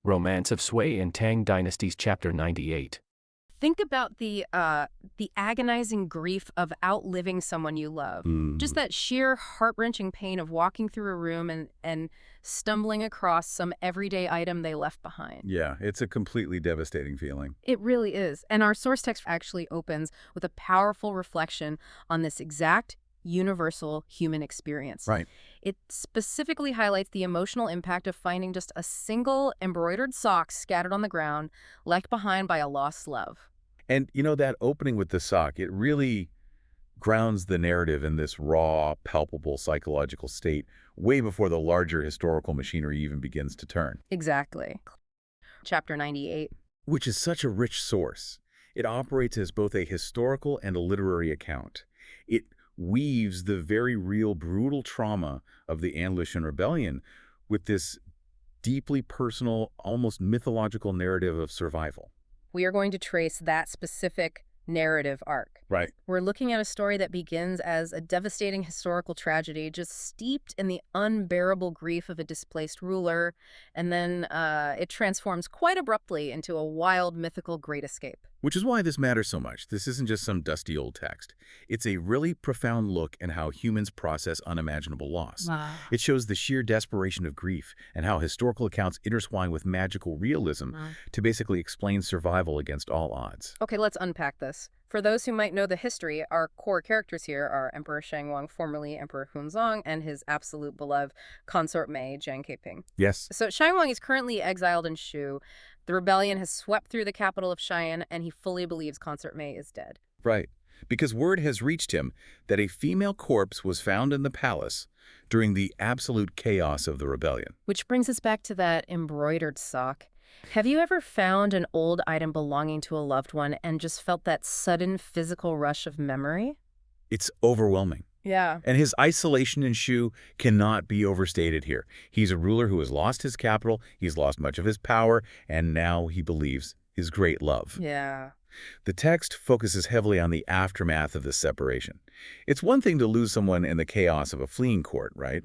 Romance of Sui and Tang Dynasties Chapter 98. Think about the agonizing grief of outliving someone you love. Just that sheer heart-wrenching pain of walking through a room and stumbling across some everyday item they left behind. Yeah, it's a completely devastating feeling. It really is. And our source text actually opens with a powerful reflection on this exact universal human experience. Right. It specifically highlights the emotional impact of finding just a single embroidered sock scattered on the ground, left behind by a lost love. And that opening with the sock, it really grounds the narrative in this raw, palpable psychological state way before the larger historical machinery even begins to turn. Exactly. Chapter 98. Which is such a rich source. It operates as both a historical and a literary account. It weaves the very real, brutal trauma of the Andalusian rebellion with this deeply personal, almost mythological narrative of survival. We are going to trace that specific narrative arc. Right. We're looking at a story that begins as a devastating historical tragedy, just steeped in the unbearable grief of a displaced ruler, and then it transforms quite abruptly into a wild, mythical great escape. Which is why this matters so much. This isn't just some dusty old text. It's a really profound look at how humans process unimaginable loss. Wow. It shows the sheer desperation of grief and how historical accounts intertwine with magical realism to basically explain survival against all odds. Okay, let's unpack this. For those who might know the history, our core characters here are Emperor Shangwang, formerly Emperor Hunzong, and his absolute beloved consort Mei, Jiang Keiping. Yes. So Shangwang is currently exiled in Shu. The rebellion has swept through the capital of Cheyenne, and he fully believes consort Mei is dead. Right. Because word has reached him that a female corpse was found in the palace during the absolute chaos of the rebellion. Which brings us back to that embroidered sock. Have you ever found an old item belonging to a loved one and just felt that sudden physical rush of memory? It's overwhelming. Yeah. And his isolation in Shu cannot be overstated here. He's a ruler who has lost his capital, he's lost much of his power, and now he believes his great love. Yeah. The text focuses heavily on the aftermath of this separation. It's one thing to lose someone in the chaos of a fleeing court, right?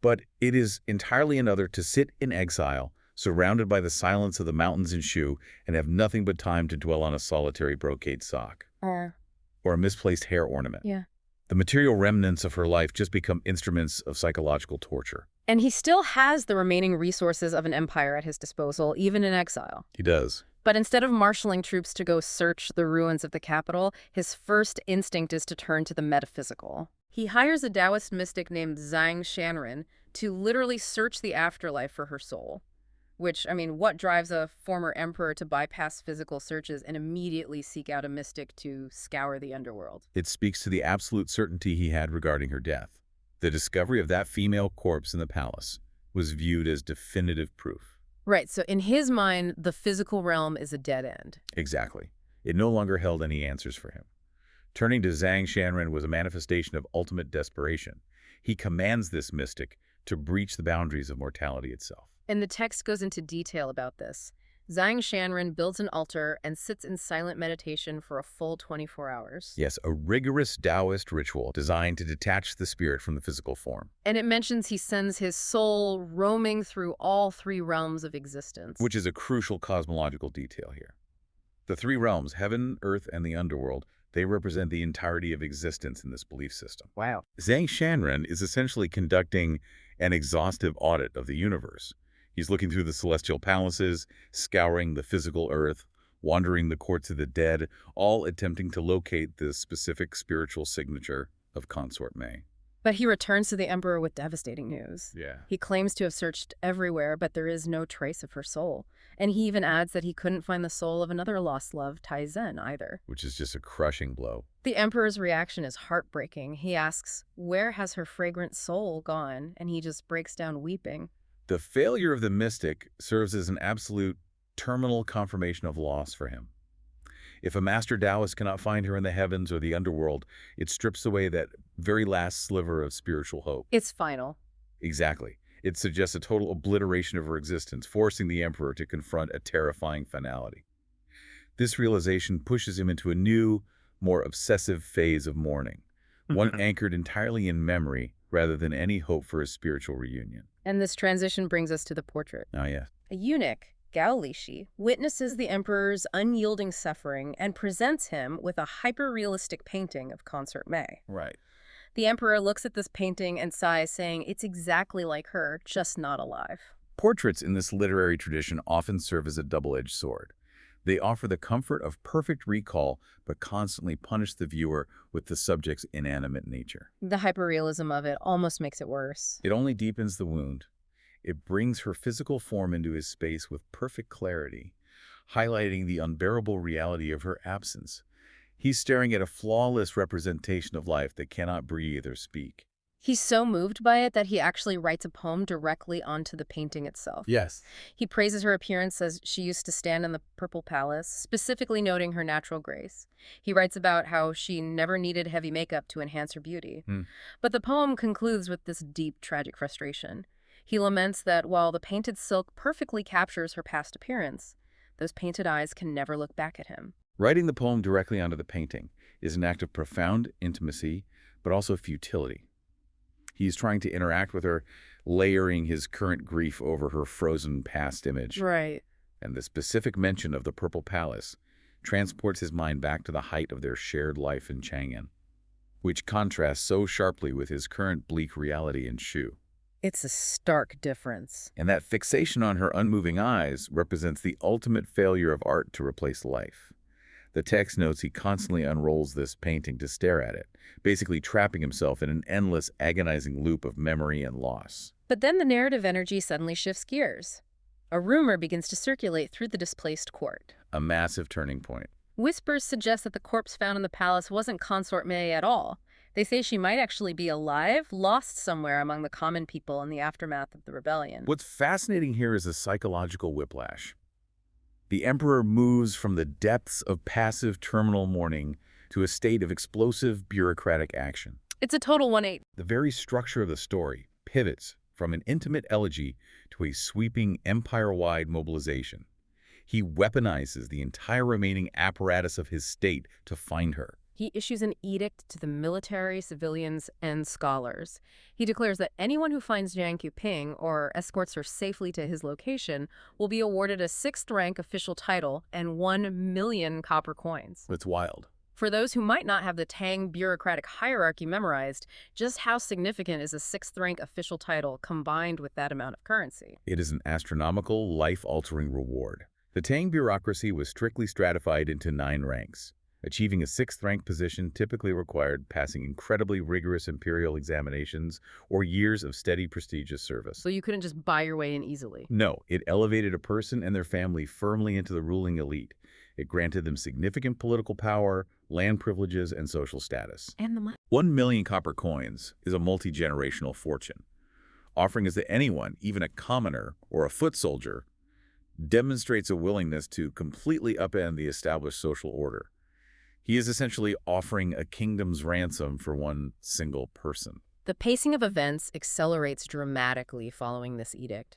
But it is entirely another to sit in exile, surrounded by the silence of the mountains in Shu, and have nothing but time to dwell on a solitary brocade sock. Or a misplaced hair ornament. Yeah. The material remnants of her life just become instruments of psychological torture. And he still has the remaining resources of an empire at his disposal, even in exile. He does. But instead of marshaling troops to go search the ruins of the capital, his first instinct is to turn to the metaphysical. He hires a Taoist mystic named Zhang Shanren to literally search the afterlife for her soul. Which, what drives a former emperor to bypass physical searches and immediately seek out a mystic to scour the underworld? It speaks to the absolute certainty he had regarding her death. The discovery of that female corpse in the palace was viewed as definitive proof. Right, so in his mind, the physical realm is a dead end. Exactly. It no longer held any answers for him. Turning to Zhang Shanren was a manifestation of ultimate desperation. He commands this mystic to breach the boundaries of mortality itself. And the text goes into detail about this. Zhang Shanren builds an altar and sits in silent meditation for a full 24 hours. Yes, a rigorous Taoist ritual designed to detach the spirit from the physical form. And it mentions he sends his soul roaming through all three realms of existence. Which is a crucial cosmological detail here. The three realms, heaven, earth, and the underworld, they represent the entirety of existence in this belief system. Wow. Zhang Shanren is essentially conducting an exhaustive audit of the universe. He's looking through the celestial palaces, scouring the physical earth, wandering the courts of the dead, all attempting to locate the specific spiritual signature of consort Mei. But he returns to the emperor with devastating news. Yeah. He claims to have searched everywhere, but there is no trace of her soul. And he even adds that he couldn't find the soul of another lost love, Tai Zhen, either. Which is just a crushing blow. The emperor's reaction is heartbreaking. He asks, where has her fragrant soul gone? And he just breaks down weeping. The failure of the mystic serves as an absolute terminal confirmation of loss for him. If a master Taoist cannot find her in the heavens or the underworld, it strips away that very last sliver of spiritual hope. It's final. Exactly. It suggests a total obliteration of her existence, forcing the emperor to confront a terrifying finality. This realization pushes him into a new, more obsessive phase of mourning, one anchored entirely in memory rather than any hope for a spiritual reunion. And this transition brings us to the portrait. Oh, yeah. A eunuch Gao Lishi, witnesses the emperor's unyielding suffering and presents him with a hyper-realistic painting of Consort Mei. Right. The emperor looks at this painting and sighs, saying it's exactly like her, just not alive. Portraits in this literary tradition often serve as a double-edged sword. They offer the comfort of perfect recall, but constantly punish the viewer with the subject's inanimate nature. The hyperrealism of it almost makes it worse. It only deepens the wound. It brings her physical form into his space with perfect clarity, highlighting the unbearable reality of her absence. He's staring at a flawless representation of life that cannot breathe or speak. He's so moved by it that he actually writes a poem directly onto the painting itself. Yes. He praises her appearance as she used to stand in the Purple Palace, specifically noting her natural grace. He writes about how she never needed heavy makeup to enhance her beauty. But the poem concludes with this deep, tragic frustration. He laments that while the painted silk perfectly captures her past appearance, those painted eyes can never look back at him. Writing the poem directly onto the painting is an act of profound intimacy, but also futility. He's trying to interact with her, layering his current grief over her frozen past image. Right. And the specific mention of the Purple Palace transports his mind back to the height of their shared life in Chang'an, which contrasts so sharply with his current bleak reality in Shu. It's a stark difference. And that fixation on her unmoving eyes represents the ultimate failure of art to replace life. The text notes he constantly unrolls this painting to stare at it, basically trapping himself in an endless, agonizing loop of memory and loss. But then the narrative energy suddenly shifts gears. A rumor begins to circulate through the displaced court. A massive turning point. Whispers suggest that the corpse found in the palace wasn't Consort Mei at all. They say she might actually be alive, lost somewhere among the common people in the aftermath of the rebellion. What's fascinating here is the psychological whiplash. The emperor moves from the depths of passive terminal mourning to a state of explosive bureaucratic action. It's a total 180. The very structure of the story pivots from an intimate elegy to a sweeping empire-wide mobilization. He weaponizes the entire remaining apparatus of his state to find her. He issues an edict to the military, civilians, and scholars. He declares that anyone who finds Jiang Quping or escorts her safely to his location will be awarded a 6th-rank official title and 1 million copper coins. It's wild. For those who might not have the Tang bureaucratic hierarchy memorized, just how significant is a 6th-rank official title combined with that amount of currency? It is an astronomical, life-altering reward. The Tang bureaucracy was strictly stratified into 9 ranks. Achieving a 6th-rank position typically required passing incredibly rigorous imperial examinations or years of steady, prestigious service. So you couldn't just buy your way in easily? No, it elevated a person and their family firmly into the ruling elite. It granted them significant political power, land privileges, and social status. And the money? 1 million copper coins is a multi-generational fortune. Offering as to anyone, even a commoner or a foot soldier, demonstrates a willingness to completely upend the established social order. He is essentially offering a kingdom's ransom for one single person. The pacing of events accelerates dramatically following this edict.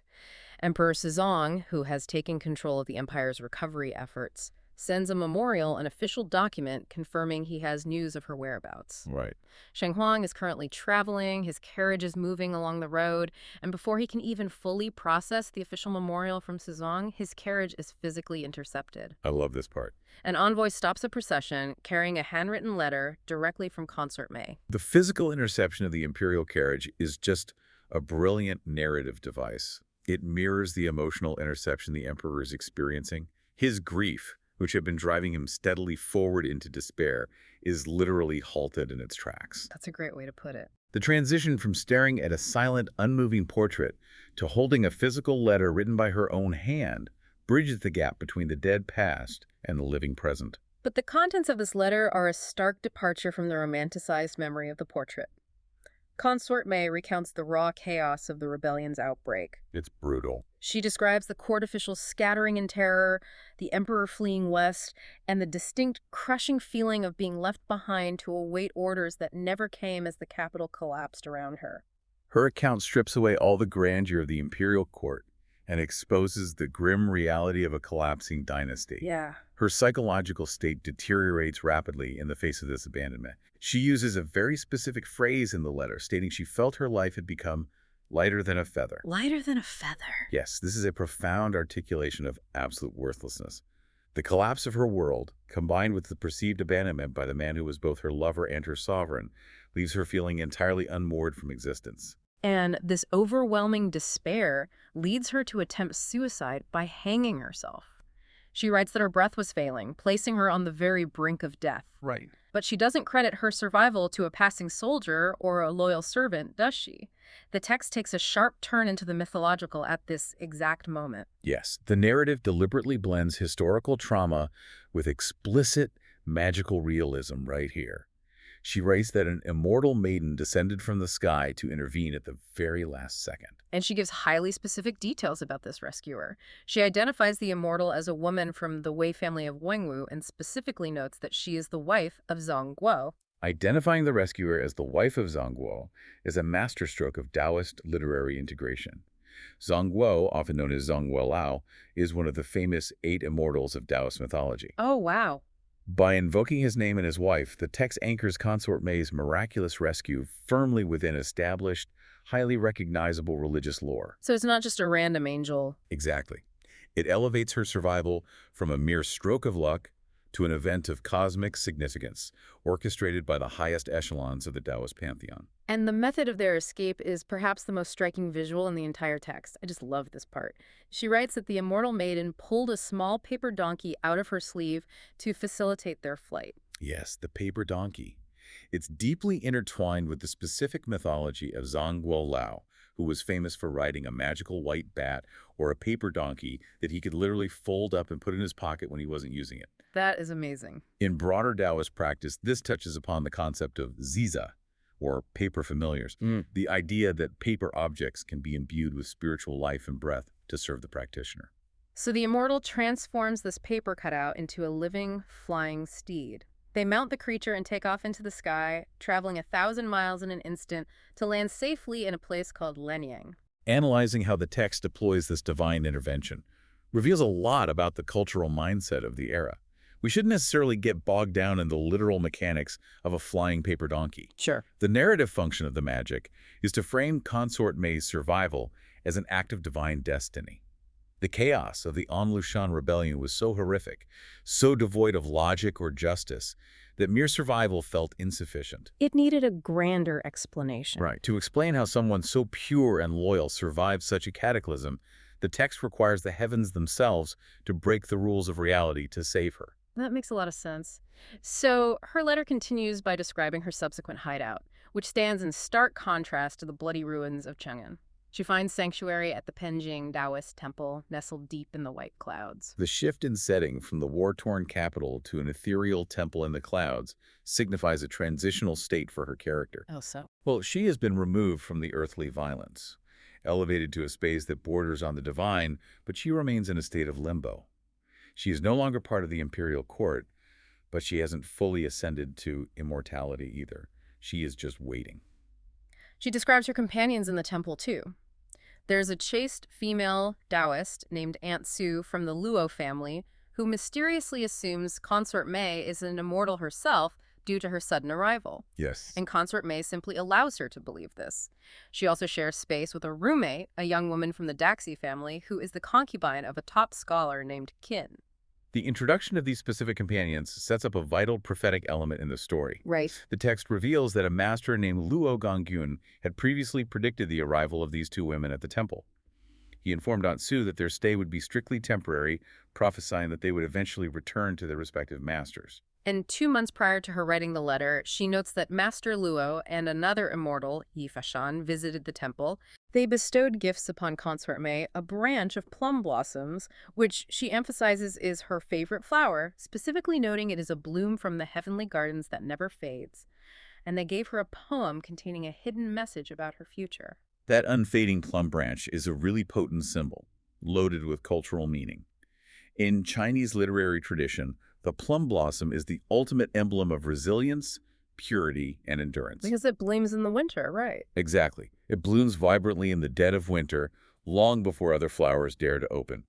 Emperor Sezong, who has taken control of the empire's recovery efforts, sends a memorial, an official document confirming he has news of her whereabouts. Right. Shang is currently traveling, his carriage is moving along the road, and before he can even fully process the official memorial from Sezong, his carriage is physically intercepted. I love this part. An envoy stops a procession carrying a handwritten letter directly from Consort Mei. The physical interception of the imperial carriage is just a brilliant narrative device. It mirrors the emotional interception the emperor is experiencing. His grief, which had been driving him steadily forward into despair, is literally halted in its tracks. That's a great way to put it. The transition from staring at a silent, unmoving portrait to holding a physical letter written by her own hand bridges the gap between the dead past and the living present. But the contents of this letter are a stark departure from the romanticized memory of the portrait. Consort Mei recounts the raw chaos of the rebellion's outbreak. It's brutal. She describes the court officials scattering in terror, the emperor fleeing west, and the distinct, crushing feeling of being left behind to await orders that never came as the capital collapsed around her. Her account strips away all the grandeur of the imperial court and exposes the grim reality of a collapsing dynasty. Yeah. Her psychological state deteriorates rapidly in the face of this abandonment. She uses a very specific phrase in the letter, stating she felt her life had become lighter than a feather. Lighter than a feather. Yes, this is a profound articulation of absolute worthlessness. The collapse of her world, combined with the perceived abandonment by the man who was both her lover and her sovereign, leaves her feeling entirely unmoored from existence. And this overwhelming despair leads her to attempt suicide by hanging herself. She writes that her breath was failing, placing her on the very brink of death. Right. But she doesn't credit her survival to a passing soldier or a loyal servant, does she? The text takes a sharp turn into the mythological at this exact moment. Yes, the narrative deliberately blends historical trauma with explicit magical realism right here. She writes that an immortal maiden descended from the sky to intervene at the very last second. And she gives highly specific details about this rescuer. She identifies the immortal as a woman from the Wei family of Wengwu and specifically notes that she is the wife of Zhang Guo. Identifying the rescuer as the wife of Zhang Guo is a masterstroke of Taoist literary integration. Zhang Guo, often known as Zhang Guolao, is one of the famous 8 immortals of Taoist mythology. Oh, wow. By invoking his name and his wife, the text anchors Consort Mei's miraculous rescue firmly within established, highly recognizable religious lore. So it's not just a random angel. Exactly. It elevates her survival from a mere stroke of luck to an event of cosmic significance, orchestrated by the highest echelons of the Taoist pantheon. And the method of their escape is perhaps the most striking visual in the entire text. I just love this part. She writes that the immortal maiden pulled a small paper donkey out of her sleeve to facilitate their flight. Yes, the paper donkey. It's deeply intertwined with the specific mythology of Zhang Guolao, who was famous for riding a magical white bat or a paper donkey that he could literally fold up and put in his pocket when he wasn't using it. That is amazing. In broader Taoist practice, this touches upon the concept of ziza, or paper familiars, the idea that paper objects can be imbued with spiritual life and breath to serve the practitioner. So the immortal transforms this paper cutout into a living, flying steed. They mount the creature and take off into the sky, traveling 1,000 miles in an instant to land safely in a place called Lenyang. Analyzing how the text deploys this divine intervention reveals a lot about the cultural mindset of the era. We shouldn't necessarily get bogged down in the literal mechanics of a flying paper donkey. Sure. The narrative function of the magic is to frame Consort Mei's survival as an act of divine destiny. The chaos of the Anlushan rebellion was so horrific, so devoid of logic or justice, that mere survival felt insufficient. It needed a grander explanation. Right. To explain how someone so pure and loyal survived such a cataclysm, the text requires the heavens themselves to break the rules of reality to save her. That makes a lot of sense. So her letter continues by describing her subsequent hideout, which stands in stark contrast to the bloody ruins of Chang'an. She finds sanctuary at the Penjing Taoist temple, nestled deep in the white clouds. The shift in setting from the war-torn capital to an ethereal temple in the clouds signifies a transitional state for her character. Oh, so? Well, she has been removed from the earthly violence, elevated to a space that borders on the divine, but she remains in a state of limbo. She is no longer part of the imperial court, but she hasn't fully ascended to immortality either. She is just waiting. She describes her companions in the temple, too. There's a chaste female Taoist named Aunt Sue from the Luo family who mysteriously assumes Consort Mei is an immortal herself due to her sudden arrival. Yes. And Consort Mei simply allows her to believe this. She also shares space with a roommate, a young woman from the Daxi family, who is the concubine of a top scholar named Qin. The introduction of these specific companions sets up a vital prophetic element in the story. Right. The text reveals that a master named Luo Gonggyun had previously predicted the arrival of these 2 women at the temple. He informed Aunt Sue that their stay would be strictly temporary, prophesying that they would eventually return to their respective masters. And 2 months prior to her writing the letter, she notes that Master Luo and another immortal, Yi Fashan, visited the temple. They bestowed gifts upon Consort Mei, a branch of plum blossoms, which she emphasizes is her favorite flower, specifically noting it is a bloom from the heavenly gardens that never fades. And they gave her a poem containing a hidden message about her future. That unfading plum branch is a really potent symbol, loaded with cultural meaning. In Chinese literary tradition, the plum blossom is the ultimate emblem of resilience, purity, and endurance. Because it blooms in the winter, right? Exactly. It blooms vibrantly in the dead of winter, long before other flowers dare to open.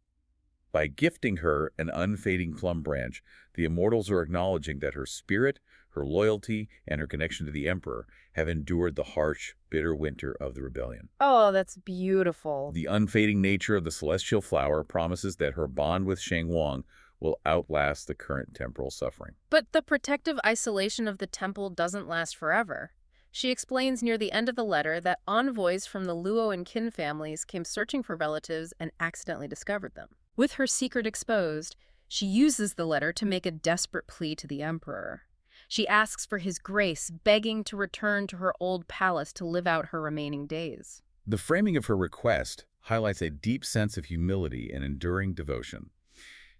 By gifting her an unfading plum branch, the immortals are acknowledging that her spirit, her loyalty, and her connection to the emperor have endured the harsh, bitter winter of the rebellion. Oh, that's beautiful. The unfading nature of the celestial flower promises that her bond with Chang'an will outlast the current temporal suffering. But the protective isolation of the temple doesn't last forever. She explains near the end of the letter that envoys from the Luo and Qin families came searching for relatives and accidentally discovered them. With her secret exposed, she uses the letter to make a desperate plea to the emperor. She asks for his grace, begging to return to her old palace to live out her remaining days. The framing of her request highlights a deep sense of humility and enduring devotion.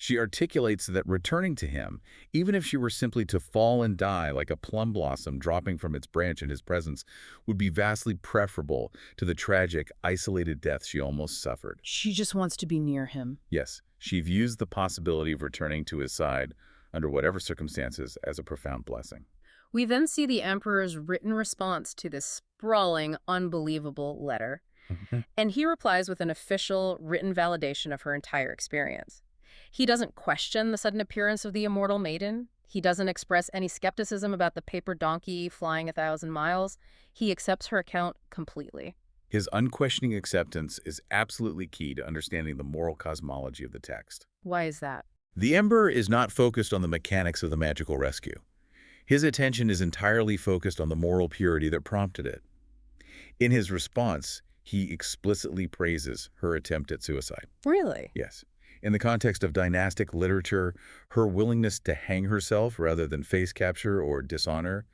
She articulates that returning to him, even if she were simply to fall and die like a plum blossom dropping from its branch in his presence, would be vastly preferable to the tragic, isolated death she almost suffered. She just wants to be near him. Yes, she views the possibility of returning to his side, under whatever circumstances, as a profound blessing. We then see the emperor's written response to this sprawling, unbelievable letter. And he replies with an official, written validation of her entire experience. He doesn't question the sudden appearance of the immortal maiden. He doesn't express any skepticism about the paper donkey flying 1,000 miles. He accepts her account completely. His unquestioning acceptance is absolutely key to understanding the moral cosmology of the text. Why is that? The emperor is not focused on the mechanics of the magical rescue. His attention is entirely focused on the moral purity that prompted it. In his response, he explicitly praises her attempt at suicide. Really? Yes. In the context of dynastic literature, her willingness to hang herself rather than face capture or dishonor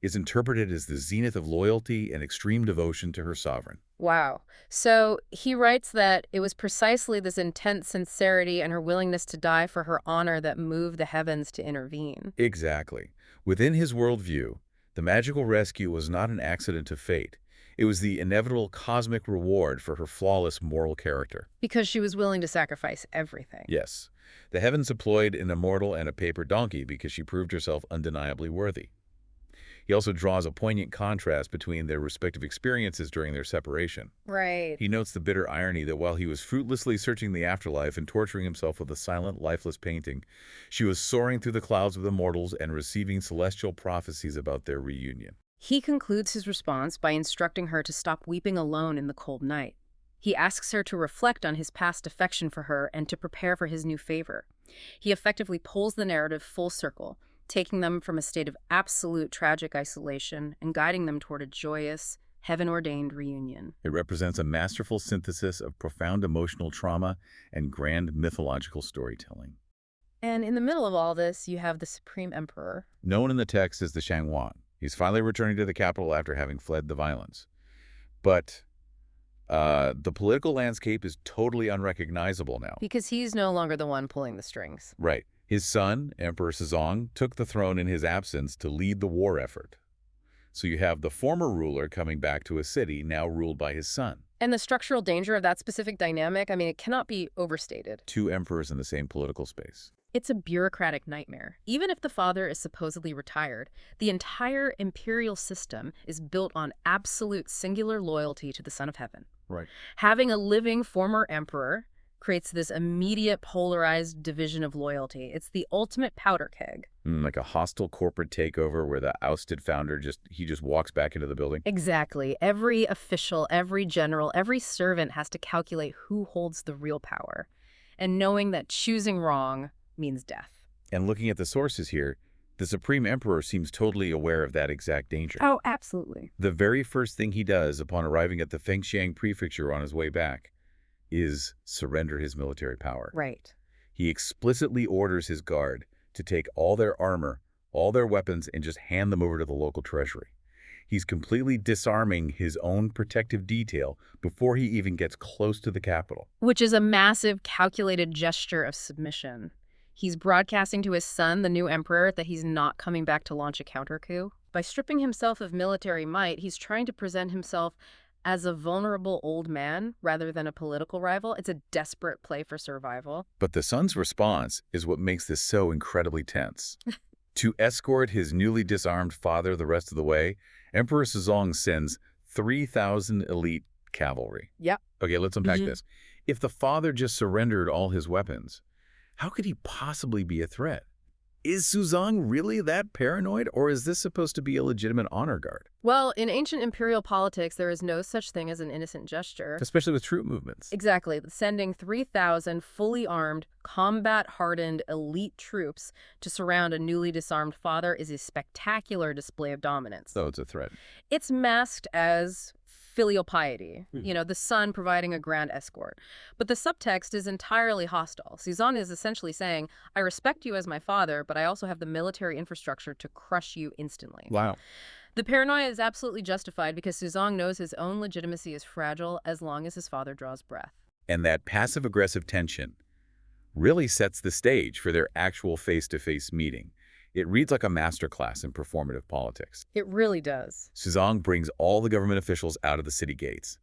is interpreted as the zenith of loyalty and extreme devotion to her sovereign. Wow. So he writes that it was precisely this intense sincerity and her willingness to die for her honor that moved the heavens to intervene. Exactly. Within his worldview, the magical rescue was not an accident of fate. It was the inevitable cosmic reward for her flawless moral character. Because she was willing to sacrifice everything. Yes. The heavens employed an immortal and a paper donkey because she proved herself undeniably worthy. He also draws a poignant contrast between their respective experiences during their separation. Right. He notes the bitter irony that while he was fruitlessly searching the afterlife and torturing himself with a silent, lifeless painting, she was soaring through the clouds with the mortals and receiving celestial prophecies about their reunion. He concludes his response by instructing her to stop weeping alone in the cold night. He asks her to reflect on his past affection for her and to prepare for his new favor. He effectively pulls the narrative full circle, taking them from a state of absolute tragic isolation and guiding them toward a joyous, heaven-ordained reunion. It represents a masterful synthesis of profound emotional trauma and grand mythological storytelling. And in the middle of all this, you have the Supreme Emperor. Known in the text as the Chang'an. He's finally returning to the capital after having fled the violence. But the political landscape is totally unrecognizable now. Because he's no longer the one pulling the strings. Right. His son, Emperor Sezong, took the throne in his absence to lead the war effort. So you have the former ruler coming back to a city now ruled by his son. And the structural danger of that specific dynamic, I mean, it cannot be overstated. Two emperors in the same political space. It's a bureaucratic nightmare. Even if the father is supposedly retired, the entire imperial system is built on absolute singular loyalty to the Son of Heaven. Right. Having a living former emperor creates this immediate polarized division of loyalty. It's the ultimate powder keg. Like a hostile corporate takeover where the ousted founder just walks back into the building. Exactly. Every official, every general, every servant has to calculate who holds the real power. And knowing that choosing wrong means death. And looking at the sources here, the Supreme Emperor seems totally aware of that exact danger. Oh, absolutely. The very first thing he does upon arriving at the Fengxiang prefecture on his way back is surrender his military power. Right. He explicitly orders his guard to take all their armor, all their weapons, and just hand them over to the local treasury. He's completely disarming his own protective detail before he even gets close to the capital. Which is a massive, calculated gesture of submission. He's broadcasting to his son, the new emperor, that he's not coming back to launch a counter-coup. By stripping himself of military might, he's trying to present himself as a vulnerable old man rather than a political rival. It's a desperate play for survival. But the son's response is what makes this so incredibly tense. To escort his newly disarmed father the rest of the way, Emperor Sezong sends 3,000 elite cavalry. Yep. Okay, let's unpack this. If the father just surrendered all his weapons, how could he possibly be a threat? Is Suzong really that paranoid, or is this supposed to be a legitimate honor guard? Well, in ancient imperial politics, there is no such thing as an innocent gesture. Especially with troop movements. Exactly. Sending 3,000 fully armed, combat-hardened elite troops to surround a newly disarmed father is a spectacular display of dominance. So it's a threat. It's masked as filial piety, the son providing a grand escort. But the subtext is entirely hostile. Suzong is essentially saying, I respect you as my father, but I also have the military infrastructure to crush you instantly. Wow. The paranoia is absolutely justified because Suzong knows his own legitimacy is fragile as long as his father draws breath. And that passive-aggressive tension really sets the stage for their actual face-to-face meeting. It reads like a masterclass in performative politics. It really does. Suzong brings all the government officials out of the city gates.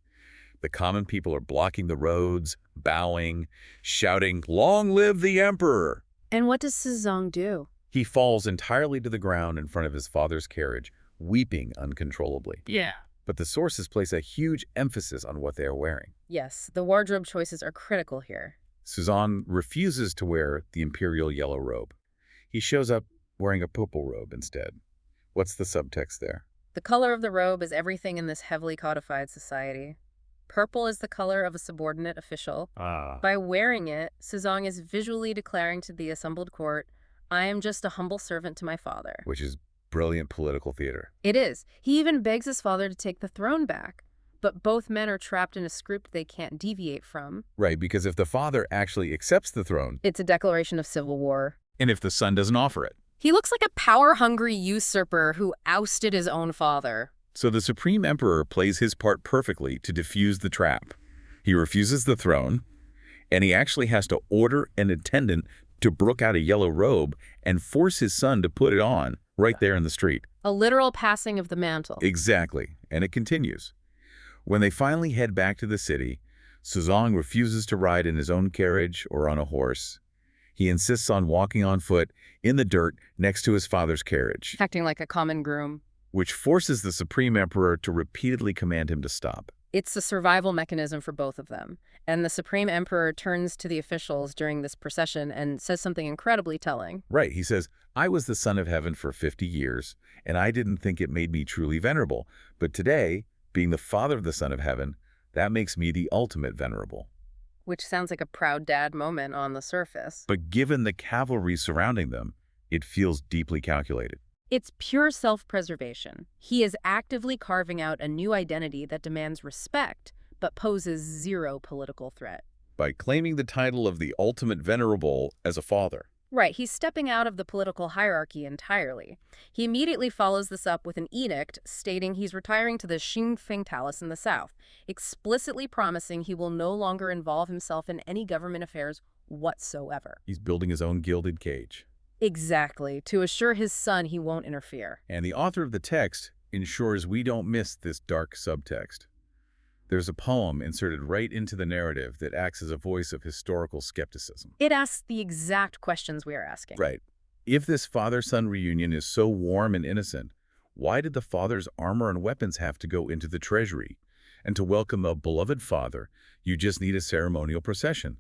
The common people are blocking the roads, bowing, shouting, "Long live the emperor!" And what does Suzong do? He falls entirely to the ground in front of his father's carriage, weeping uncontrollably. Yeah. But the sources place a huge emphasis on what they are wearing. Yes, the wardrobe choices are critical here. Suzong refuses to wear the imperial yellow robe. He shows up wearing a purple robe instead. What's the subtext there? The color of the robe is everything in this heavily codified society. Purple is the color of a subordinate official. By wearing it, Suzong is visually declaring to the assembled court, I am just a humble servant to my father. Which is brilliant political theater. It is. He even begs his father to take the throne back. But both men are trapped in a script they can't deviate from. Right, because if the father actually accepts the throne, It's a declaration of civil war. and if the son doesn't offer it. He looks like a power-hungry usurper who ousted his own father. So the Supreme Emperor plays his part perfectly to defuse the trap. He refuses the throne, and he actually has to order an attendant to brook out a yellow robe and force his son to put it on right there in the street. A literal passing of the mantle. Exactly, and it continues. When they finally head back to the city, Suzong refuses to ride in his own carriage or on a horse. He insists on walking on foot in the dirt next to his father's carriage, Acting like a common groom. which forces the Supreme Emperor to repeatedly command him to stop. It's a survival mechanism for both of them. And the Supreme Emperor turns to the officials during this procession and says something incredibly telling. Right, he says, I was the Son of Heaven for 50 years, and I didn't think it made me truly venerable. But today, being the father of the Son of Heaven, that makes me the ultimate venerable. Which sounds like a proud dad moment on the surface. But given the cavalry surrounding them, it feels deeply calculated. It's pure self-preservation. He is actively carving out a new identity that demands respect, but poses zero political threat. By claiming the title of the ultimate venerable as a father. Right, he's stepping out of the political hierarchy entirely. He immediately follows this up with an edict stating he's retiring to the Xingfeng Palace in the south, explicitly promising he will no longer involve himself in any government affairs whatsoever. He's building his own gilded cage. Exactly, to assure his son he won't interfere. And the author of the text ensures we don't miss this dark subtext. There's a poem inserted right into the narrative that acts as a voice of historical skepticism. It asks the exact questions we are asking. Right. If this father-son reunion is so warm and innocent, why did the father's armor and weapons have to go into the treasury? And to welcome a beloved father, you just need a ceremonial procession.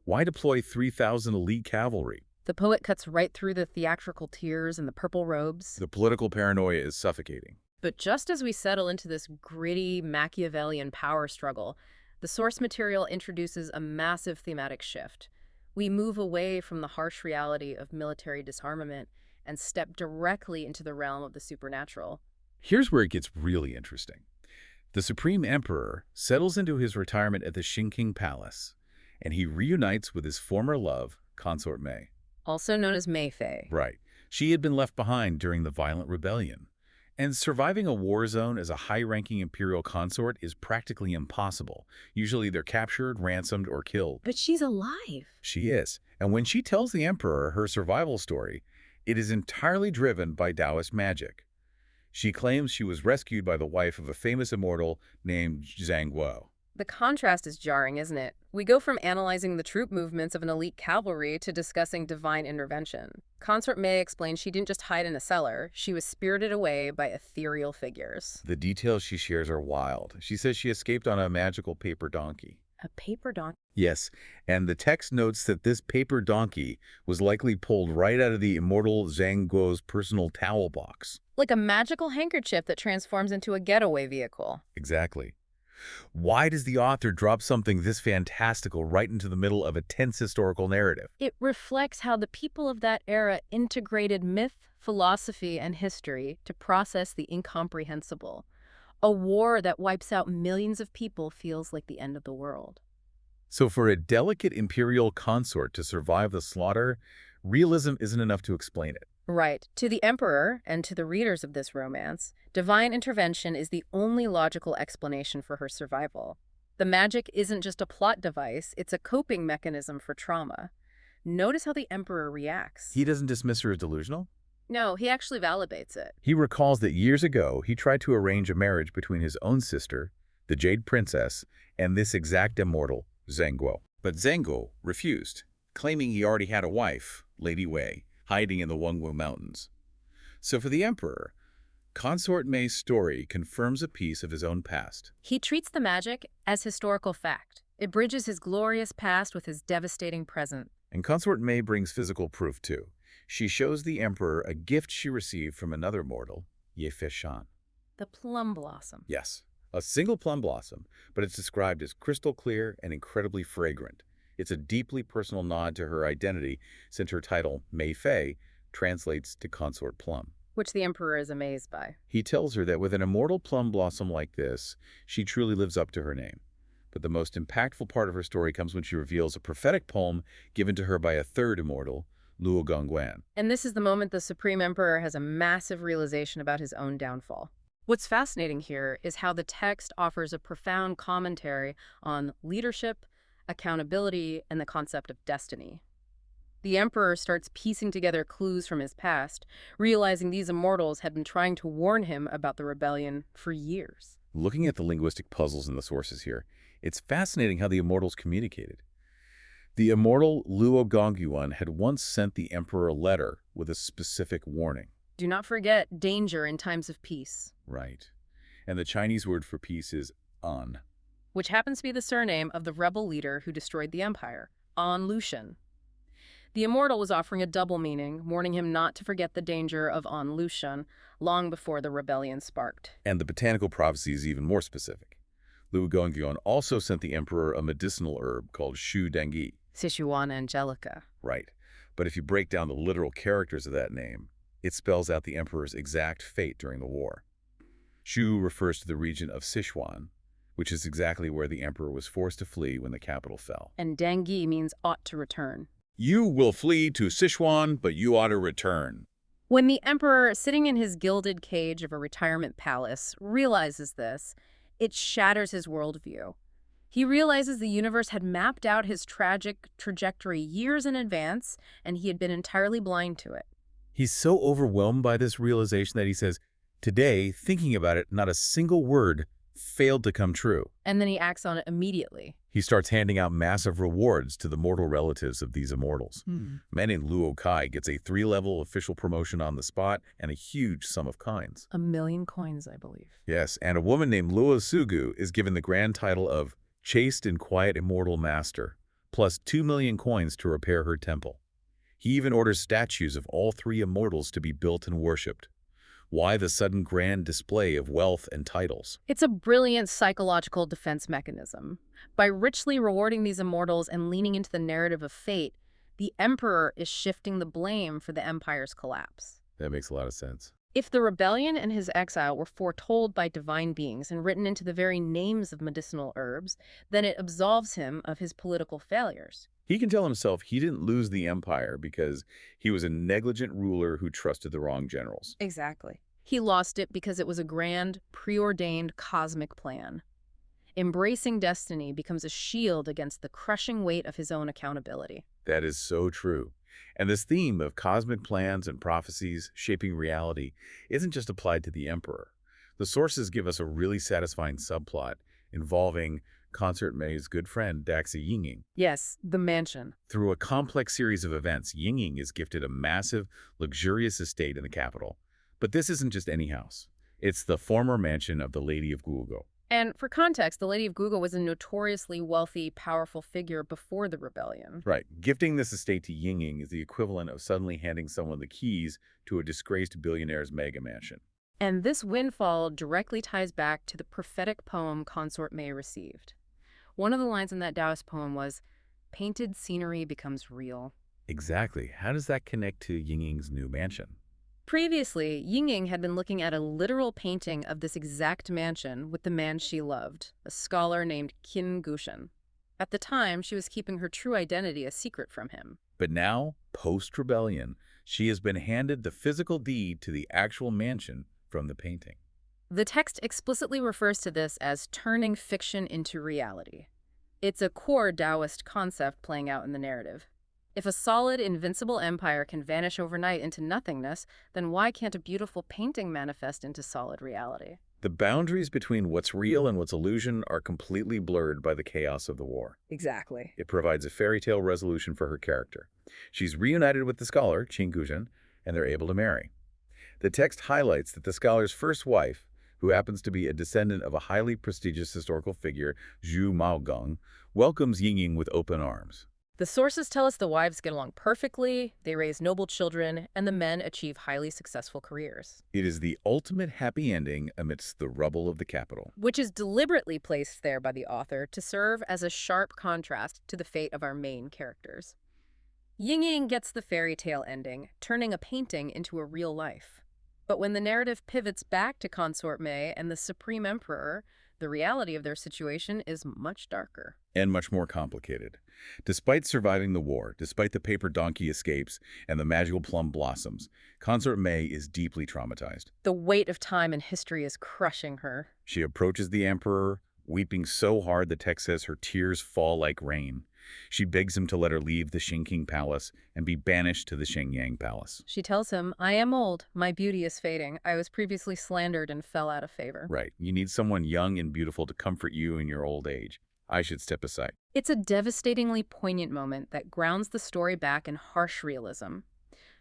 Why deploy 3,000 elite cavalry? The poet cuts right through the theatrical tears and the purple robes. The political paranoia is suffocating. But just as we settle into this gritty Machiavellian power struggle, the source material introduces a massive thematic shift. We move away from the harsh reality of military disarmament and step directly into the realm of the supernatural. Here's where it gets really interesting. The Supreme Emperor settles into his retirement at the Xingqing Palace, and he reunites with his former love, Consort Mei. Also known as Mei Fei. Right. She had been left behind during the violent rebellion. And surviving a war zone as a high-ranking imperial consort is practically impossible. Usually they're captured, ransomed, or killed. But she's alive. She is. And when she tells the emperor her survival story, it is entirely driven by Taoist magic. She claims she was rescued by the wife of a famous immortal named Zhang Guo. The contrast is jarring, isn't it? We go from analyzing the troop movements of an elite cavalry to discussing divine intervention. Consort Mei explains she didn't just hide in a cellar, she was spirited away by ethereal figures. The details she shares are wild. She says she escaped on a magical paper donkey. A paper donkey. Yes, and the text notes that this paper donkey was likely pulled right out of the immortal Zhang Guo's personal towel box. Like a magical handkerchief that transforms into a getaway vehicle. Exactly. Why does the author drop something this fantastical right into the middle of a tense historical narrative? It reflects how the people of that era integrated myth, philosophy, and history to process the incomprehensible. A war that wipes out millions of people feels like the end of the world. So for a delicate imperial consort to survive the slaughter, realism isn't enough to explain it. Right. To the emperor and to the readers of this romance, divine intervention is the only logical explanation for her survival. The magic isn't just a plot device, it's a coping mechanism for trauma. Notice how the emperor reacts. He doesn't dismiss her as delusional. No, he actually validates it. He recalls that years ago, he tried to arrange a marriage between his own sister, the Jade Princess, and this exact immortal, Zhang Guo. But Zhang Guo refused, claiming he already had a wife, Lady Wei, hiding in the Wengwu Mountains. So for the emperor, Consort Mei's story confirms a piece of his own past. He treats the magic as historical fact. It bridges his glorious past with his devastating present. And Consort Mei brings physical proof too. She shows the emperor a gift she received from another mortal, Ye Shan. The plum blossom. Yes, a single plum blossom, but it's described as crystal clear and incredibly fragrant. It's a deeply personal nod to her identity, since her title, Mei Fei, translates to consort plum. Which the emperor is amazed by. He tells her that with an immortal plum blossom like this, she truly lives up to her name. But the most impactful part of her story comes when she reveals a prophetic poem given to her by a third immortal, Luo Gongguan. And this is the moment the Supreme Emperor has a massive realization about his own downfall. What's fascinating here is how the text offers a profound commentary on leadership, accountability, and the concept of destiny. The emperor starts piecing together clues from his past, realizing these immortals had been trying to warn him about the rebellion for years. Looking at the linguistic puzzles in the sources here, it's fascinating how the immortals communicated. The immortal Luo Gongguan had once sent the emperor a letter with a specific warning. Do not forget danger in times of peace. Right. And the Chinese word for peace is an, which happens to be the surname of the rebel leader who destroyed the empire, An Lushan. The immortal was offering a double meaning, warning him not to forget the danger of An Lushan long before the rebellion sparked. And the botanical prophecy is even more specific. Luo Gongguan also sent the emperor a medicinal herb called Shu Dengi. Sichuan Angelica. Right. But if you break down the literal characters of that name, it spells out the emperor's exact fate during the war. Shu refers to the region of Sichuan, which is exactly where the emperor was forced to flee when the capital fell. And Dengi means ought to return. You will flee to Sichuan, but you ought to return. When the emperor, sitting in his gilded cage of a retirement palace, realizes this, it shatters his worldview. He realizes the universe had mapped out his tragic trajectory years in advance, and he had been entirely blind to it. He's so overwhelmed by this realization that he says, today, thinking about it, not a single word failed to come true. And then he acts on it immediately. He starts handing out massive rewards to the mortal relatives of these immortals. Manning Luo Kai gets a 3-level official promotion on the spot and a huge sum of coins. 1 million coins, I believe. Yes, and a woman named Luo Sugu is given the grand title of Chaste and Quiet Immortal Master, plus 2 million coins to repair her temple. He even orders statues of all 3 immortals to be built and worshipped. Why the sudden grand display of wealth and titles? It's a brilliant psychological defense mechanism. By richly rewarding these immortals and leaning into the narrative of fate, the emperor is shifting the blame for the empire's collapse. That makes a lot of sense. If the rebellion and his exile were foretold by divine beings and written into the very names of medicinal herbs, then it absolves him of his political failures. He can tell himself he didn't lose the empire because he was a negligent ruler who trusted the wrong generals. Exactly. He lost it because it was a grand, preordained cosmic plan. Embracing destiny becomes a shield against the crushing weight of his own accountability. That is so true. And this theme of cosmic plans and prophecies shaping reality isn't just applied to the emperor. The sources give us a really satisfying subplot involving Consort Mei's good friend Daxi Yingying. Yes, the mansion. Through a complex series of events, Yingying is gifted a massive, luxurious estate in the capital. But this isn't just any house. It's the former mansion of the Lady of Guogo. And for context, the Lady of Guga was a notoriously wealthy, powerful figure before the rebellion. Right. Gifting this estate to Ying is the equivalent of suddenly handing someone the keys to a disgraced billionaire's mega mansion. And this windfall directly ties back to the prophetic poem Consort May received. One of the lines in that Taoist poem was, "Painted scenery becomes real." Exactly. How does that connect to Ying's new mansion? Previously, Ying had been looking at a literal painting of this exact mansion with the man she loved, a scholar named Qin Gushan. At the time, she was keeping her true identity a secret from him. But now, post-rebellion, she has been handed the physical deed to the actual mansion from the painting. The text explicitly refers to this as turning fiction into reality. It's a core Taoist concept playing out in the narrative. If a solid, invincible empire can vanish overnight into nothingness, then why can't a beautiful painting manifest into solid reality? The boundaries between what's real and what's illusion are completely blurred by the chaos of the war. Exactly. It provides a fairy tale resolution for her character. She's reunited with the scholar, Qin Gushan, and they're able to marry. The text highlights that the scholar's first wife, who happens to be a descendant of a highly prestigious historical figure, Zhu Maogong, welcomes Ying with open arms. The sources tell us the wives get along perfectly, they raise noble children, and the men achieve highly successful careers. It is the ultimate happy ending amidst the rubble of the capital. Which is deliberately placed there by the author to serve as a sharp contrast to the fate of our main characters. Ying gets the fairy tale ending, turning a painting into a real life. But when the narrative pivots back to Consort May and the Supreme Emperor, the reality of their situation is much darker. And much more complicated. Despite surviving the war, despite the paper donkey escapes and the magical plum blossoms, Consort May is deeply traumatized. The weight of time and history is crushing her. She approaches the emperor, weeping so hard the text says her tears fall like rain. She begs him to let her leave the Xingqing Palace and be banished to the Shenyang Palace. She tells him, "I am old. My beauty is fading. I was previously slandered and fell out of favor." Right. You need someone young and beautiful to comfort you in your old age. I should step aside. It's a devastatingly poignant moment that grounds the story back in harsh realism.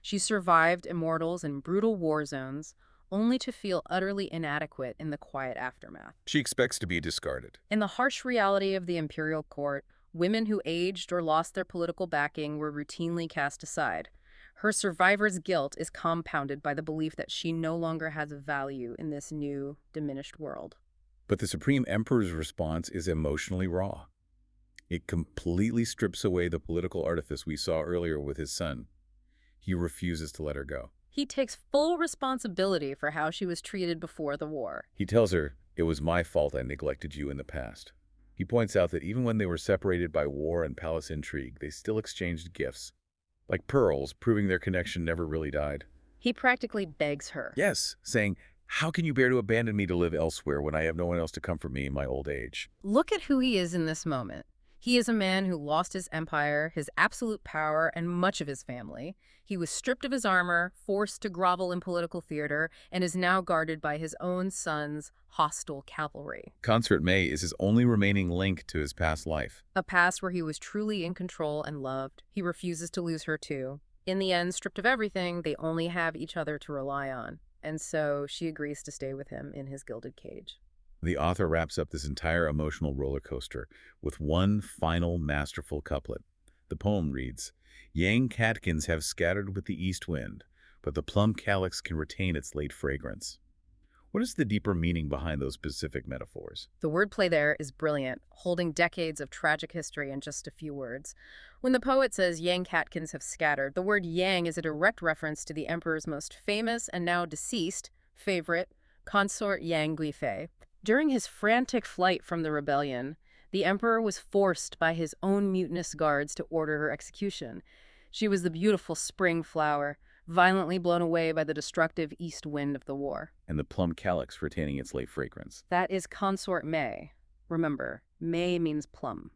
She survived immortals and brutal war zones, only to feel utterly inadequate in the quiet aftermath. She expects to be discarded. In the harsh reality of the imperial court, women who aged or lost their political backing were routinely cast aside. Her survivor's guilt is compounded by the belief that she no longer has value in this new, diminished world. But the Supreme Emperor's response is emotionally raw. It completely strips away the political artifice we saw earlier with his son. He refuses to let her go. He takes full responsibility for how she was treated before the war. He tells her, "It was my fault I neglected you in the past." He points out that even when they were separated by war and palace intrigue, they still exchanged gifts, like pearls, proving their connection never really died. He practically begs her. Yes, saying, "How can you bear to abandon me to live elsewhere when I have no one else to comfort me in my old age?" Look at who he is in this moment. He is a man who lost his empire, his absolute power, and much of his family. He was stripped of his armor, forced to grovel in political theater, and is now guarded by his own son's hostile cavalry. Consort May is his only remaining link to his past life. A past where he was truly in control and loved. He refuses to lose her too. In the end, stripped of everything, they only have each other to rely on. And so she agrees to stay with him in his gilded cage. The author wraps up this entire emotional roller coaster with one final masterful couplet. The poem reads, "Yang catkins have scattered with the east wind, but the plum calyx can retain its late fragrance." What is the deeper meaning behind those specific metaphors? The wordplay there is brilliant, holding decades of tragic history in just a few words. When the poet says Yang catkins have scattered, the word Yang is a direct reference to the emperor's most famous and now deceased favorite, consort Yang Guifei. During his frantic flight from the rebellion, the emperor was forced by his own mutinous guards to order her execution. She was the beautiful spring flower, violently blown away by the destructive east wind of the war. And the plum calyx retaining its late fragrance. That is Consort May. Remember, May means plum.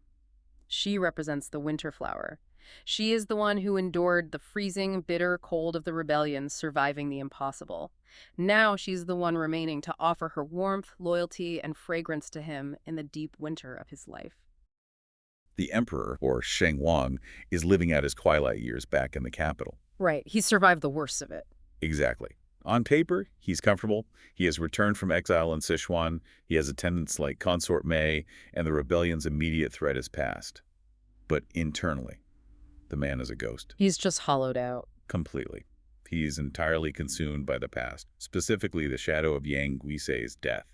She represents the winter flower. She is the one who endured the freezing, bitter cold of the rebellion, surviving the impossible. Now she's the one remaining to offer her warmth, loyalty, and fragrance to him in the deep winter of his life. The emperor, or Sheng Wang, is living out his twilight years back in the capital. Right, he survived the worst of it. Exactly. On paper, he's comfortable. He has returned from exile in Sichuan. He has attendants like Consort Mei, and the rebellion's immediate threat is past. But internally, the man is a ghost. He's just hollowed out. Completely. He's entirely consumed by the past, specifically the shadow of Yang Guisei's death.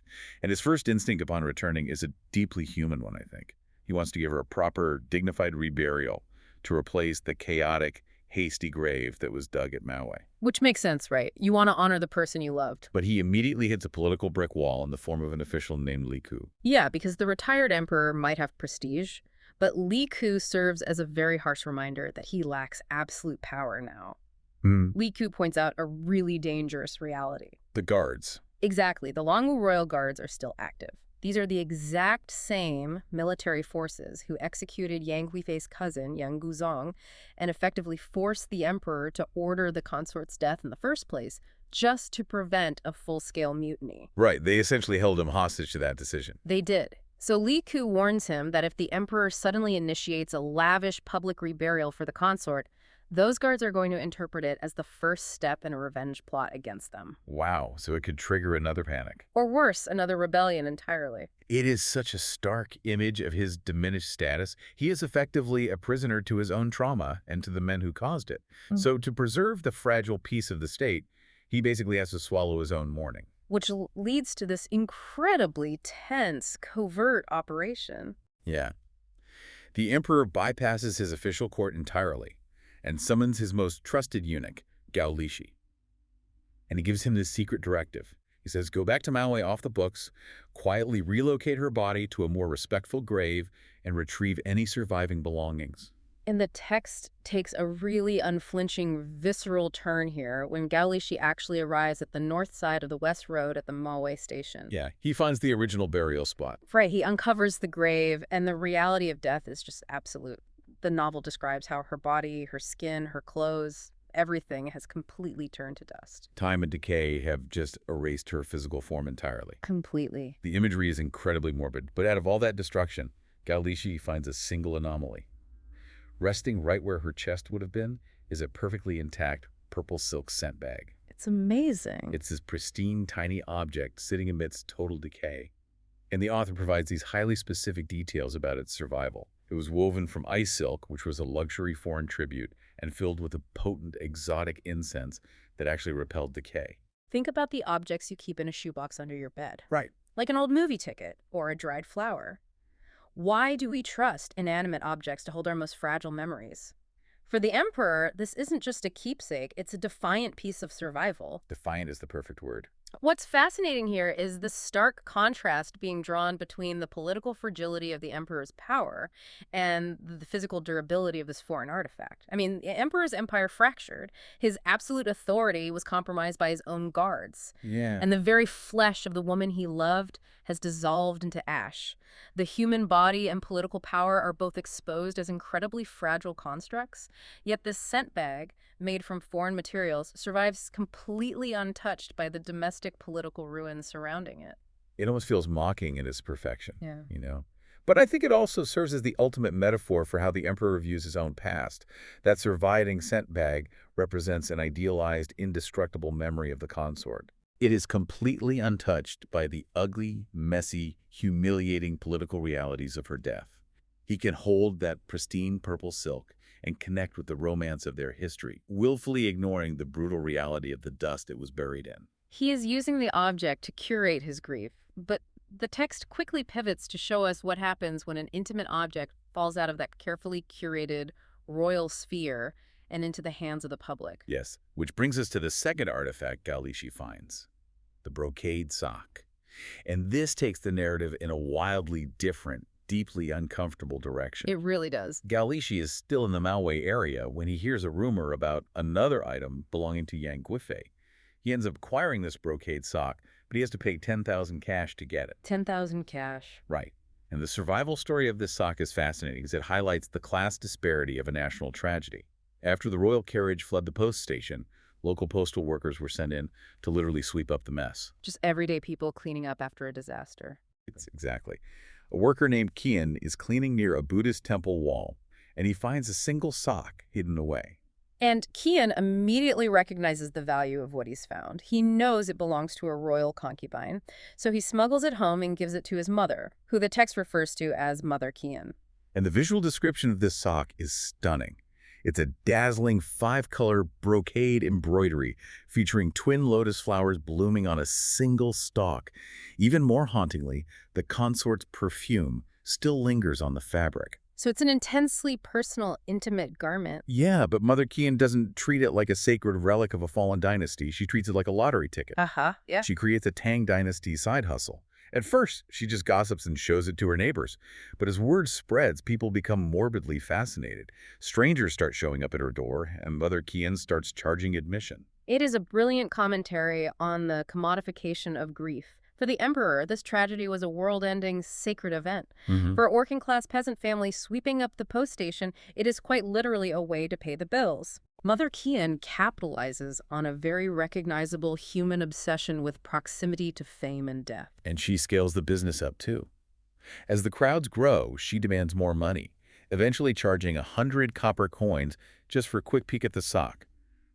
And his first instinct upon returning is a deeply human one, I think. He wants to give her a proper, dignified reburial to replace the chaotic, hasty grave that was dug at Maui. Which makes sense, right? You want to honor the person you loved. But he immediately hits a political brick wall in the form of an official named Li Ku. Yeah, because the retired emperor might have prestige, but Li Ku serves as a very harsh reminder that he lacks absolute power now. Li Ku points out a really dangerous reality. The guards. Exactly. The Longwu Royal Guards are still active. These are the exact same military forces who executed Yang Guifei's cousin, Yang Guzong, and effectively forced the emperor to order the consort's death in the first place, just to prevent a full-scale mutiny. Right. They essentially held him hostage to that decision. They did. So Li Ku warns him that if the emperor suddenly initiates a lavish public reburial for the consort, those guards are going to interpret it as the first step in a revenge plot against them. Wow, so it could trigger another panic. Or worse, another rebellion entirely. It is such a stark image of his diminished status. He is effectively a prisoner to his own trauma and to the men who caused it. So to preserve the fragile peace of the state, he basically has to swallow his own mourning. Which leads to this incredibly tense, covert operation. Yeah. The emperor bypasses his official court entirely and summons his most trusted eunuch, Gao Lishi. And he gives him this secret directive. He says, go back to Maui off the books, quietly relocate her body to a more respectful grave, and retrieve any surviving belongings. And the text takes a really unflinching, visceral turn here when Gao Lishi actually arrives at the north side of the West Road at the Maui station. Yeah, he finds the original burial spot. Right, he uncovers the grave, and the reality of death is just absolute. The novel describes how her body, her skin, her clothes, everything has completely turned to dust. Time and decay have just erased her physical form entirely. Completely. The imagery is incredibly morbid, but out of all that destruction, Gao Lishi finds a single anomaly. Resting right where her chest would have been is a perfectly intact purple silk scent bag. It's amazing. It's this pristine, tiny object sitting amidst total decay. And the author provides these highly specific details about its survival. It was woven from ice silk, which was a luxury foreign tribute, and filled with a potent, exotic incense that actually repelled decay. Think about the objects you keep in a shoebox under your bed. Right. Like an old movie ticket or a dried flower. Why do we trust inanimate objects to hold our most fragile memories? For the emperor, this isn't just a keepsake, it's a defiant piece of survival. Defiant is the perfect word. What's fascinating here is the stark contrast being drawn between the political fragility of the emperor's power and the physical durability of this foreign artifact. I mean, the emperor's empire fractured. His absolute authority was compromised by his own guards. Yeah. And the very flesh of the woman he loved has dissolved into ash. The human body and political power are both exposed as incredibly fragile constructs, yet this scent bag, made from foreign materials, survives completely untouched by the domestic political ruins surrounding it. It almost feels mocking in its perfection, Yeah. you know? But I think it also serves as the ultimate metaphor for how the emperor views his own past. That surviving scent bag represents an idealized, indestructible memory of the consort. It is completely untouched by the ugly, messy, humiliating political realities of her death. He can hold that pristine purple silk and connect with the romance of their history, willfully ignoring the brutal reality of the dust it was buried in. He is using the object to curate his grief, but the text quickly pivots to show us what happens when an intimate object falls out of that carefully curated royal sphere and into the hands of the public. Yes, which brings us to the second artifact Gao Lishi finds, the brocade sock. And this takes the narrative in a wildly different, deeply uncomfortable direction. It really does. Gao Lishi is still in the Maui area when he hears a rumor about another item belonging to Yang Guifei. He ends up acquiring this brocade sock, but he has to pay 10,000 cash to get it. 10,000 cash. Right. And the survival story of this sock is fascinating because it highlights the class disparity of a national tragedy. After the royal carriage fled the post station, local postal workers were sent in to literally sweep up the mess. Just everyday people cleaning up after a disaster. Exactly. A worker named Kian is cleaning near a Buddhist temple wall, and he finds a single sock hidden away. And Qian immediately recognizes the value of what he's found. He knows it belongs to a royal concubine, so he smuggles it home and gives it to his mother, who the text refers to as Mother Qian. And the visual description of this sock is stunning. It's a dazzling 5-color brocade embroidery featuring twin lotus flowers blooming on a single stalk. Even more hauntingly, the consort's perfume still lingers on the fabric. So it's an intensely personal, intimate garment. Yeah, but Mother Qian doesn't treat it like a sacred relic of a fallen dynasty. She treats it like a lottery ticket. Yeah. She creates a Tang Dynasty side hustle. At first, she just gossips and shows it to her neighbors. But as word spreads, people become morbidly fascinated. Strangers start showing up at her door, and Mother Qian starts charging admission. It is a brilliant commentary on the commodification of grief. For the emperor, this tragedy was a world-ending sacred event. For a working-class peasant family sweeping up the post station, it is quite literally a way to pay the bills. Mother Qian capitalizes on a very recognizable human obsession with proximity to fame and death. And she scales the business up, too. As the crowds grow, she demands more money, eventually charging 100 copper coins just for a quick peek at the sock.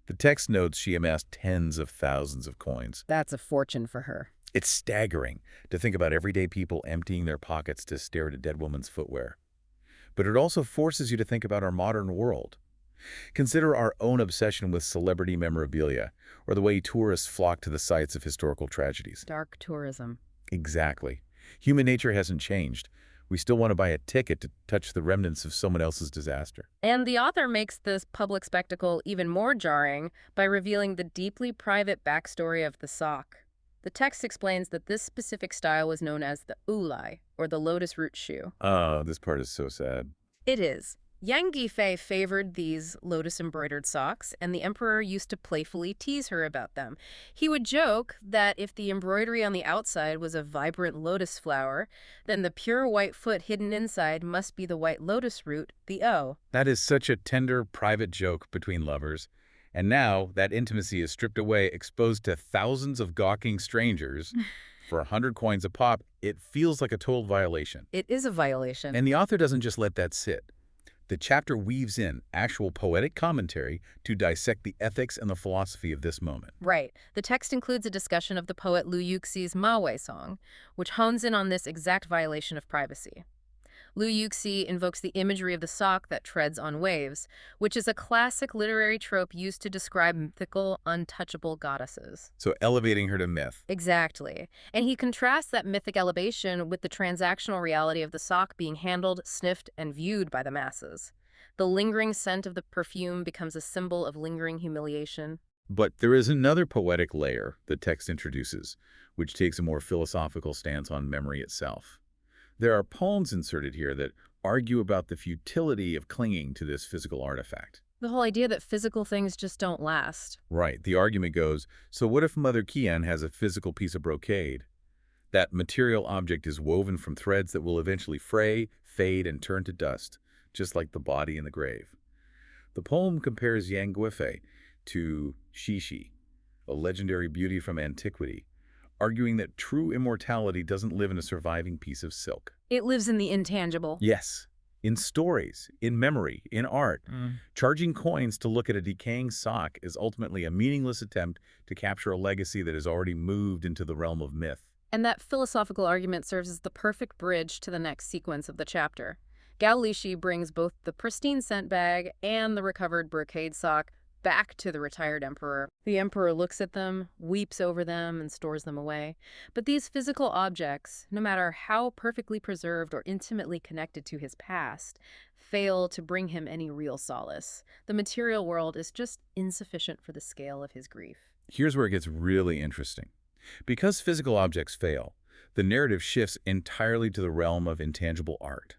The text notes she amassed tens of thousands of coins. That's a fortune for her. It's staggering to think about everyday people emptying their pockets to stare at a dead woman's footwear. But it also forces you to think about our modern world. Consider our own obsession with celebrity memorabilia, or the way tourists flock to the sites of historical tragedies. Dark tourism. Exactly. Human nature hasn't changed. We still want to buy a ticket to touch the remnants of someone else's disaster. And the author makes this public spectacle even more jarring by revealing the deeply private backstory of the sock. The text explains that this specific style was known as the ulai, or the lotus root shoe. Oh, this part is so sad. It is. Yang Guifei favored these lotus-embroidered socks, and the emperor used to playfully tease her about them. He would joke that if the embroidery on the outside was a vibrant lotus flower, then the pure white foot hidden inside must be the white lotus root, the O. That is such a tender, private joke between lovers. And now that intimacy is stripped away, exposed to thousands of gawking strangers for 100 coins a pop. It feels like a total violation. It is a violation. And the author doesn't just let that sit. The chapter weaves in actual poetic commentary to dissect the ethics and the philosophy of this moment. Right. The text includes a discussion of the poet Liu Yuxi's Ma Wei song, which hones in on this exact violation of privacy. Liu Yuxi invokes the imagery of the sock that treads on waves, which is a classic literary trope used to describe mythical, untouchable goddesses. So elevating her to myth. Exactly. And he contrasts that mythic elevation with the transactional reality of the sock being handled, sniffed, and viewed by the masses. The lingering scent of the perfume becomes a symbol of lingering humiliation. But there is another poetic layer the text introduces, which takes a more philosophical stance on memory itself. There are poems inserted here that argue about the futility of clinging to this physical artifact. The whole idea that physical things just don't last. Right. The argument goes, so what if Mother Qian has a physical piece of brocade? That material object is woven from threads that will eventually fray, fade, and turn to dust, just like the body in the grave. The poem compares Yang Guifei to Shishi, a legendary beauty from antiquity, arguing that true immortality doesn't live in a surviving piece of silk. It lives in the intangible. Yes, in stories, in memory, in art. Charging coins to look at a decaying sock is ultimately a meaningless attempt to capture a legacy that has already moved into the realm of myth. And that philosophical argument serves as the perfect bridge to the next sequence of the chapter. Gao Lixi brings both the pristine scent bag and the recovered brocade sock back to the retired emperor. The emperor looks at them, weeps over them, and stores them away. But these physical objects, no matter how perfectly preserved or intimately connected to his past, fail to bring him any real solace. The material world is just insufficient for the scale of his grief. Here's where it gets really interesting. Because physical objects fail, the narrative shifts entirely to the realm of intangible art.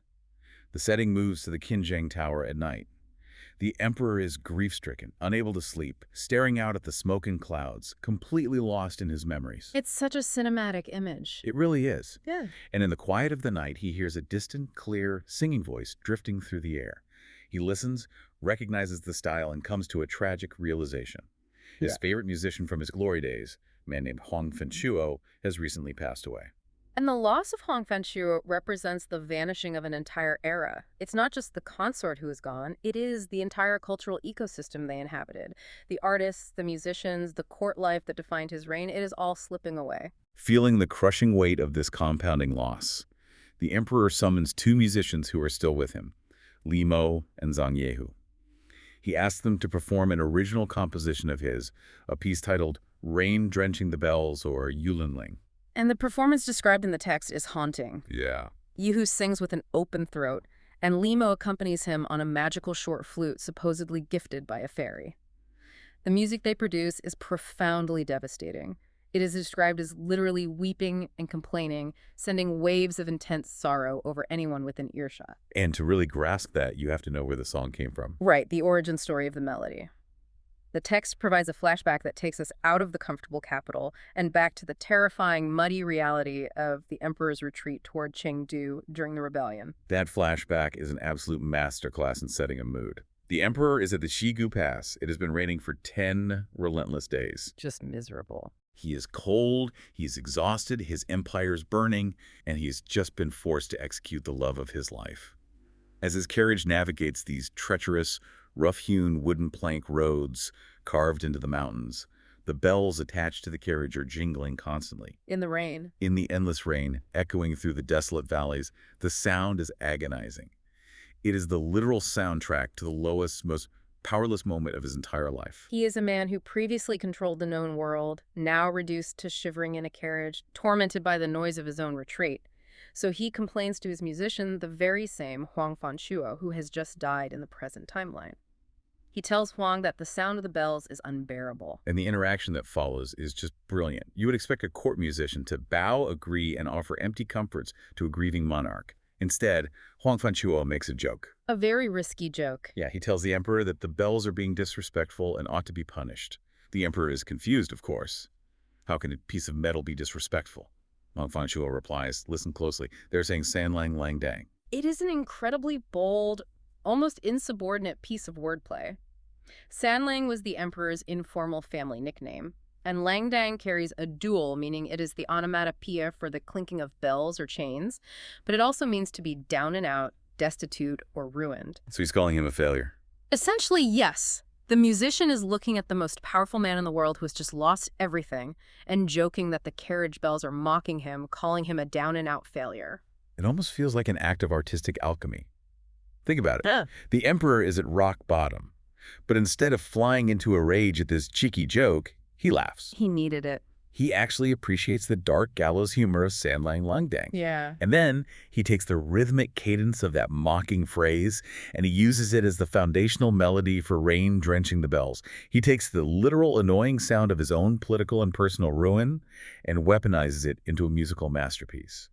The setting moves to the Qinzheng Tower at night. The emperor is grief-stricken, unable to sleep, staring out at the smoke and clouds, completely lost in his memories. It's such a cinematic image. It really is. Yeah. And in the quiet of the night, he hears a distant, clear, singing voice drifting through the air. He listens, recognizes the style, and comes to a tragic realization. His favorite musician from his glory days, a man named Huang Fenshuo, has recently passed away. And the loss of Huang Fanchu represents the vanishing of an entire era. It's not just the consort who is gone, it is the entire cultural ecosystem they inhabited. The artists, the musicians, the court life that defined his reign, it is all slipping away. Feeling the crushing weight of this compounding loss, the emperor summons two musicians who are still with him, Li Mo and Zhang Yehu. He asks them to perform an original composition of his, a piece titled Rain Drenching the Bells or Yulinling. And the performance described in the text is haunting. Yeah. Yehu sings with an open throat, and Limo accompanies him on a magical short flute supposedly gifted by a fairy. The music they produce is profoundly devastating. It is described as literally weeping and complaining, sending waves of intense sorrow over anyone within earshot. And to really grasp that, you have to know where the song came from. Right, the origin story of the melody. The text provides a flashback that takes us out of the comfortable capital and back to the terrifying, muddy reality of the emperor's retreat toward Chengdu during the rebellion. That flashback is an absolute masterclass in setting a mood. The emperor is at the Shigu Pass. It has been raining for 10 relentless days. Just miserable. He is cold, he's exhausted, his empire is burning, and he's just been forced to execute the love of his life. As his carriage navigates these treacherous, rough-hewn wooden plank roads carved into the mountains, the bells attached to the carriage are jingling constantly. In the rain. In the endless rain, echoing through the desolate valleys, the sound is agonizing. It is the literal soundtrack to the lowest, most powerless moment of his entire life. He is a man who previously controlled the known world, now reduced to shivering in a carriage, tormented by the noise of his own retreat. So he complains to his musician, the very same Huang Fanchuo, who has just died in the present timeline. He tells Huang that the sound of the bells is unbearable. And the interaction that follows is just brilliant. You would expect a court musician to bow, agree, and offer empty comforts to a grieving monarch. Instead, Huang Fanchuo makes a joke. A very risky joke. Yeah, he tells the emperor that the bells are being disrespectful and ought to be punished. The emperor is confused, of course. How can a piece of metal be disrespectful? Huang Fanchuo replies, listen closely, they're saying San Lang Lang Dang. It is an incredibly bold, almost insubordinate piece of wordplay. Sanlang was the emperor's informal family nickname, and Langdang carries a dual, meaning it is the onomatopoeia for the clinking of bells or chains, but it also means to be down and out, destitute, or ruined. So he's calling him a failure. Essentially, yes. The musician is looking at the most powerful man in the world who has just lost everything and joking that the carriage bells are mocking him, calling him a down-and-out failure. It almost feels like an act of artistic alchemy. Think about it. Yeah. The emperor is at rock bottom, but instead of flying into a rage at this cheeky joke, he laughs. He needed it. He actually appreciates the dark gallows humor of San Lang Lang Dang. Yeah. And then he takes the rhythmic cadence of that mocking phrase and he uses it as the foundational melody for rain drenching the bells. He takes the literal annoying sound of his own political and personal ruin and weaponizes it into a musical masterpiece.